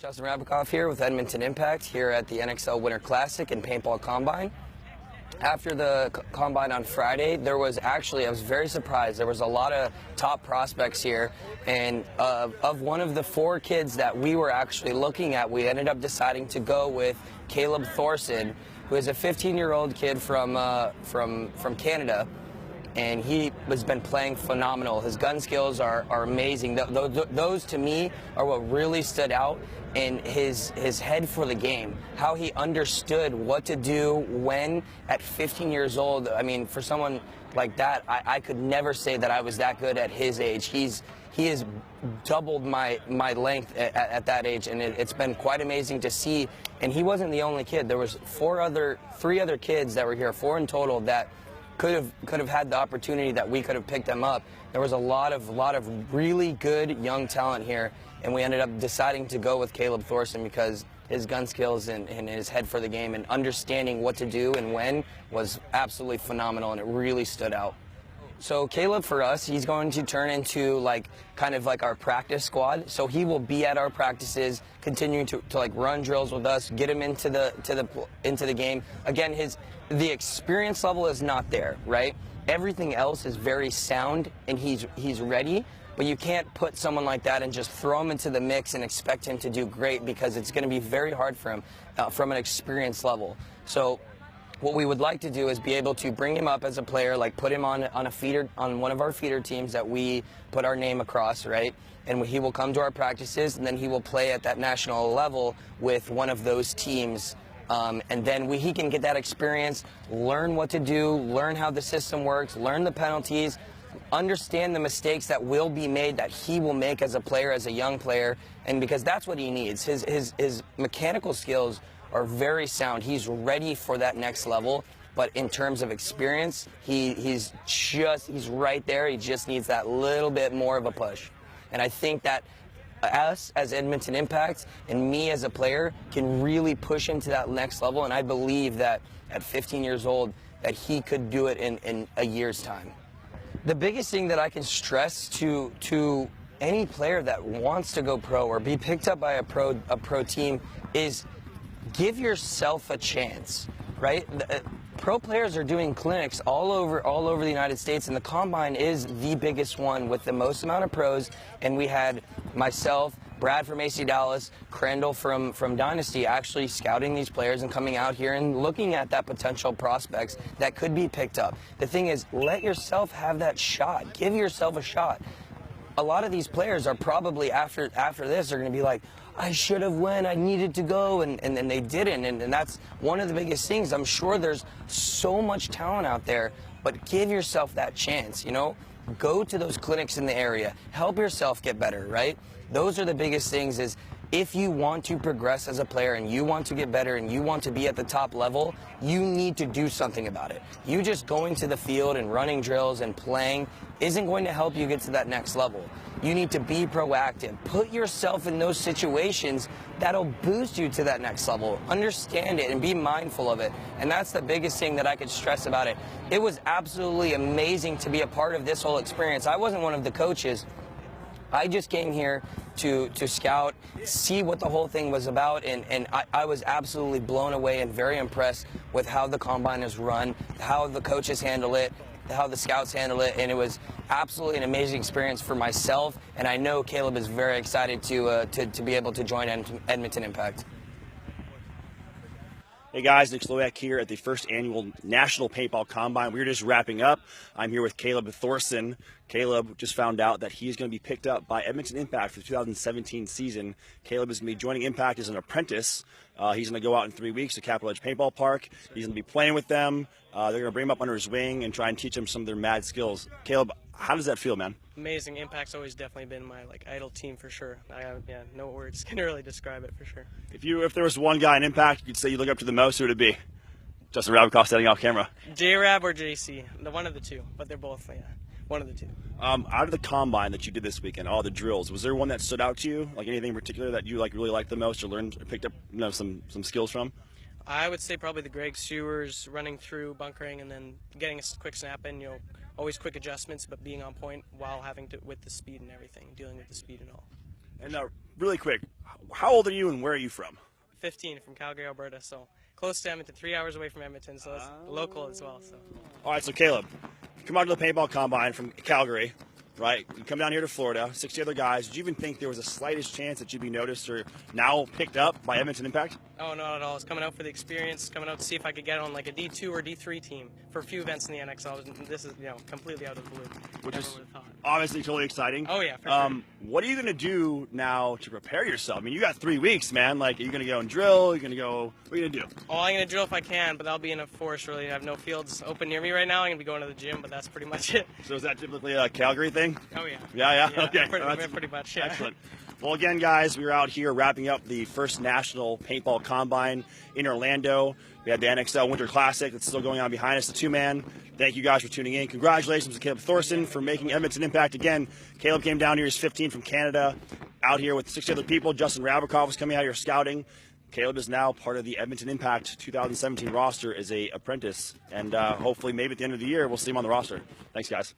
Justin Rabikoff here with Edmonton Impact here at the NXL Winter Classic and Paintball Combine. After the Combine on Friday, I was very surprised. There was a lot of top prospects here, and of one of the 4 kids that we were actually looking at, we ended up deciding to go with Caleb Thorson, who is a 15-year-old kid from Canada. And he has been playing phenomenal. His gun skills are amazing. Those to me are what really stood out, in his head for the game, how he understood what to do when at 15 years old. I mean, for someone like that, I could never say that I was that good at his age. He has doubled my length at that age, and it's been quite amazing to see. And he wasn't the only kid. There was 3 other kids that were here, 4 in total, that could have had the opportunity that we could have picked them up. There was a lot of really good young talent here, and we ended up deciding to go with Caleb Thorson because his gun skills and his head for the game and understanding what to do and when was absolutely phenomenal, and it really stood out. So Caleb, for us, he's going to turn into kind of like our practice squad. So he will be at our practices, continuing to run drills with us, get him into the game. Again, the experience level is not there, right? Everything else is very sound, and he's ready. But you can't put someone like that and just throw him into the mix and expect him to do great, because it's going to be very hard for him from an experience level. So what we would like to do is be able to bring him up as a player, put him on a feeder, on one of our feeder teams that we put our name across, right? And he will come to our practices, and then he will play at that national level with one of those teams. And then he can get that experience, learn what to do, learn how the system works, learn the penalties, understand the mistakes that will be made, that he will make as a player, as a young player, and because that's what he needs. His mechanical skills are very sound. He's ready for that next level, but in terms of experience, he's right there. He just needs that little bit more of a push. And I think that us as Edmonton Impact and me as a player can really push him to that next level, and I believe that at 15 years old that he could do it in a year's time. The biggest thing that I can stress to any player that wants to go pro or be picked up by a pro team is give yourself a chance, right? Pro players are doing clinics all over the United States, and the Combine is the biggest one with the most amount of pros. And we had myself, Brad from AC Dallas, Crandall from Dynasty actually scouting these players and coming out here and looking at that potential prospects that could be picked up. The thing is, let yourself have that shot. Give yourself a shot. A lot of these players are probably after this are going to be like, I should have went, I needed to go, and they didn't, and that's one of the biggest things. I'm sure there's so much talent out there, but give yourself that chance, you know? Go to those clinics in the area, help yourself get better, right? Those are the biggest things. Is if you want to progress as a player and you want to get better and you want to be at the top level, you need to do something about it. You just going to the field and running drills and playing isn't going to help you get to that next level. You need to be proactive. Put yourself in those situations that'll boost you to that next level. Understand it and be mindful of it. And that's the biggest thing that I could stress about it. It was absolutely amazing to be a part of this whole experience. I wasn't one of the coaches. I just came here to scout, see what the whole thing was about, and I was absolutely blown away and very impressed with how the Combine is run, how the coaches handle it, how the scouts handle it, and it was absolutely an amazing experience for myself, and I know Caleb is very excited to be able to join Edmonton Impact. Hey guys, Nick Slowiak here at the first annual National Paintball Combine. We're just wrapping up. I'm here with Caleb Thorson. Caleb just found out that he's going to be picked up by Edmonton Impact for the 2017 season. Caleb is going to be joining Impact as an apprentice. He's going to go out in 3 weeks to Capital Edge Paintball Park. He's going to be playing with them. They're going to bring him up under his wing and try and teach him some of their mad skills. Caleb, how does that feel, man? Amazing. Impact's always definitely been my idol team for sure. Yeah, no words can really describe it for sure. If there was one guy in Impact you'd say you look up to the most, who would it be? Justin Rabikoff standing off camera. J-Rab or JC, one of the two, but they're both, yeah, one of the two. Out of the Combine that you did this weekend, all the drills, was there one that stood out to you? Like anything in particular that you really liked the most or learned or picked up some skills from? I would say probably the Greg Sewers running through bunkering and then getting a quick snap in, always quick adjustments, but being on point while having to, with the speed and everything, dealing with the speed and all. And really quick, how old are you and where are you from? 15 from Calgary, Alberta, so close to Edmonton, 3 hours away from Edmonton, so it's local as well. So. All right, so Caleb, you come out to the paintball combine from Calgary, right? You come down here to Florida, 60 other guys. Did you even think there was a slightest chance that you'd be noticed or now picked up by Edmonton Impact? Oh, not at all. I was coming out for the experience, coming out to see if I could get on like a D2 or D3 team for a few events in the NXL. This is, completely out of the blue. Which Never is would've thought. obviously totally exciting. Oh, yeah, for sure. What are you going to do now to prepare yourself? I mean, you got 3 weeks, man. Like, are you going to go and drill? You're going to go, what are you going to do? Oh, I'm going to drill if I can, but that'll be in a forest, really. I have no fields open near me right now. I'm going to be going to the gym, but that's pretty much it. So is that typically a Calgary thing? Oh, yeah. Yeah. Yeah, Okay. pretty much, yeah. Excellent. Well, again, guys, we were out here wrapping up the first National Paintball Combine in Orlando. We had the NXL Winter Classic that's still going on behind us, the two-man. Thank you guys for tuning in. Congratulations to Caleb Thorson for making Edmonton Impact again. Caleb came down here, he's 15 from Canada, out here with 60 other people. Justin Rabikoff was coming out here scouting. Caleb is now part of the Edmonton Impact 2017 roster as a apprentice, and hopefully maybe at the end of the year we'll see him on the roster. Thanks, guys.